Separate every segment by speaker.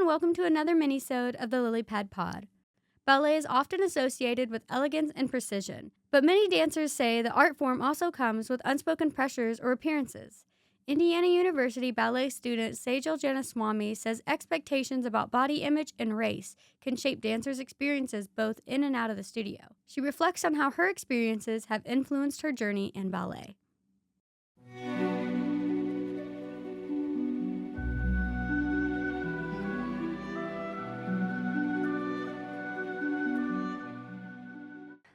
Speaker 1: welcome to another minisode of the Lily Pad Pod. Ballet is often associated with elegance and precision, but many dancers say the art form also comes with unspoken pressures or appearances. Indiana University ballet student Segal Janaswamy says expectations about body image and race can shape dancers' experiences both in and out of the studio. She reflects on how her experiences have influenced her journey in ballet.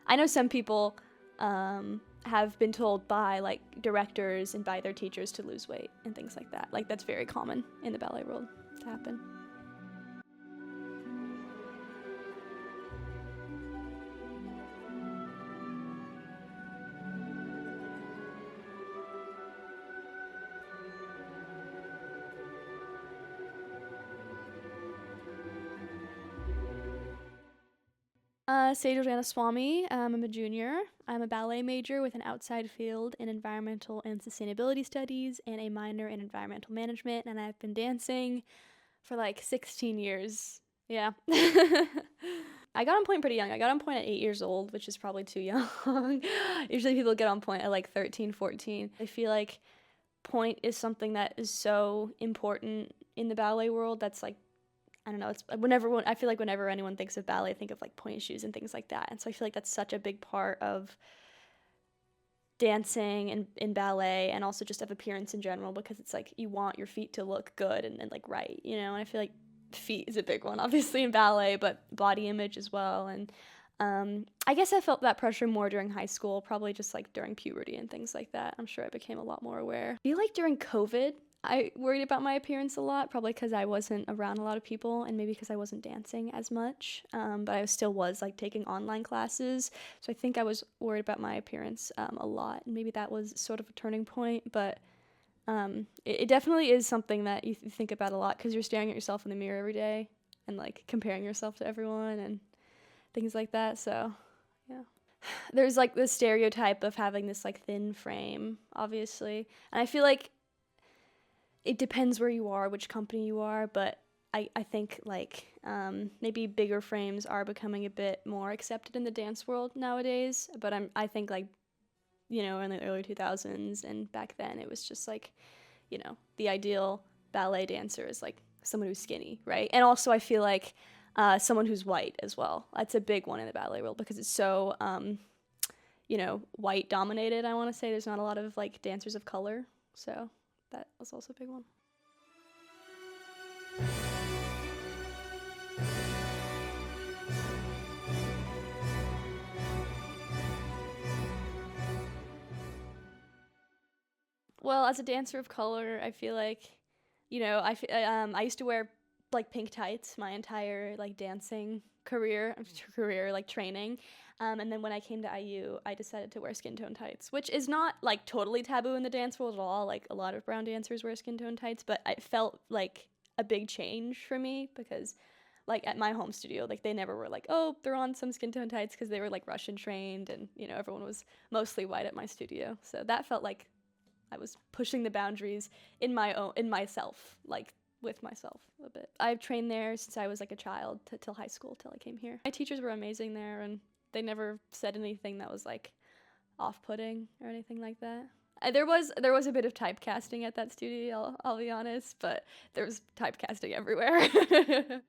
Speaker 2: I know some people have been told by like directors and by their teachers to lose weight and things like that. Like that's very common in the ballet world to happen. Segal Janaswamy, I'm a junior. I'm a ballet major with an outside field in environmental and sustainability studies and a minor in environmental management, and I've been dancing for like 16 years. Yeah. I got on point pretty young. I got on point at 8 years old, which is probably too young. Usually people get on point at like 13, 14. I feel like point is something that is so important in the ballet world. That's like, I don't know, it's I feel like whenever anyone thinks of ballet, I think of like pointe shoes and things like that. And so I feel like that's such a big part of dancing and in ballet, and also just of appearance in general, because it's like you want your feet to look good and like right, you know. And I feel like feet is a big one, obviously, in ballet, but body image as well. And I guess I felt that pressure more during high school, probably just like during puberty and things like that. I'm sure I became a lot more aware. I feel like during COVID, I worried about my appearance a lot, probably because I wasn't around a lot of people and maybe because I wasn't dancing as much, but I still was like taking online classes, so I think I was worried about my appearance a lot, and maybe that was sort of a turning point. But it definitely is something that you think about a lot, because you're staring at yourself in the mirror every day and like comparing yourself to everyone and things like that. So yeah, there's like this stereotype of having this like thin frame, obviously, and I feel like it depends where you are, which company you are, but I think like maybe bigger frames are becoming a bit more accepted in the dance world nowadays. But I think like, you know, in the early 2000s and back then, it was just like, you know, the ideal ballet dancer is like someone who's skinny, right? And also I feel like someone who's white as well. That's a big one in the ballet world, because it's so you know, white dominated. I want to say there's not a lot of like dancers of color, so that was also a big one. Well, as a dancer of color, I feel like, you know, I used to wear like pink tights my entire like dancing career like training. And then when I came to IU, I decided to wear skin tone tights, which is not like totally taboo in the dance world at all. Like a lot of brown dancers wear skin tone tights, but it felt like a big change for me, because like at my home studio, like they never were like, oh, they're on some skin tone tights, because they were like Russian trained, and you know, everyone was mostly white at my studio. So that felt like I was pushing the boundaries in myself, like with myself a bit. I've trained there since I was like a child till high school, till I came here. My teachers were amazing there, and they never said anything that was like off-putting or anything like that. There was a bit of typecasting at that studio, I'll be honest, but there was typecasting everywhere.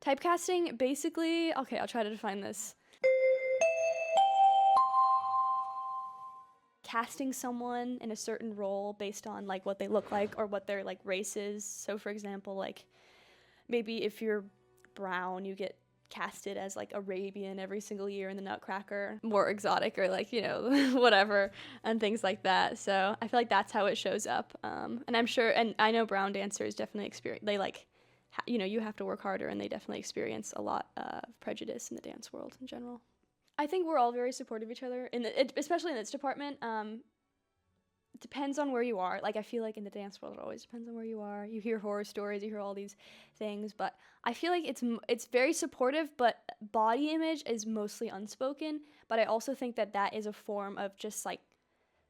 Speaker 2: Typecasting, basically, okay, I'll try to define this. Casting someone in a certain role based on like what they look like or what their like race is. So for example, like maybe if you're brown, you get casted as like Arabian every single year in the Nutcracker, more exotic, or like, you know, whatever, and things like that. So I feel like that's how it shows up. And I'm sure, and I know brown dancers definitely experience, they like, you know, you have to work harder, and they definitely experience a lot of prejudice in the dance world in general. I think we're all very supportive of each other, especially in this department. It depends on where you are. Like, I feel like in the dance world, it always depends on where you are. You hear horror stories, you hear all these things, but I feel like it's very supportive, but body image is mostly unspoken. But I also think that that is a form of just, like,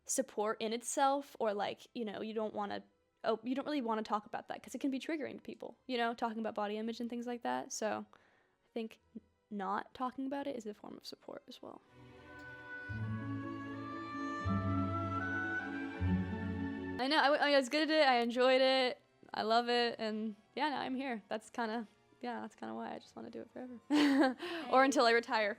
Speaker 2: support in itself, or, like, you know, you don't want to oh, you don't really want to talk about that because it can be triggering to people, you know, talking about body image and things like that. So I think not talking about it is a form of support as well. I know, I was good at it, I enjoyed it, I love it, and yeah, now I'm here. That's kind of why I just want to do it forever. Or until I retire.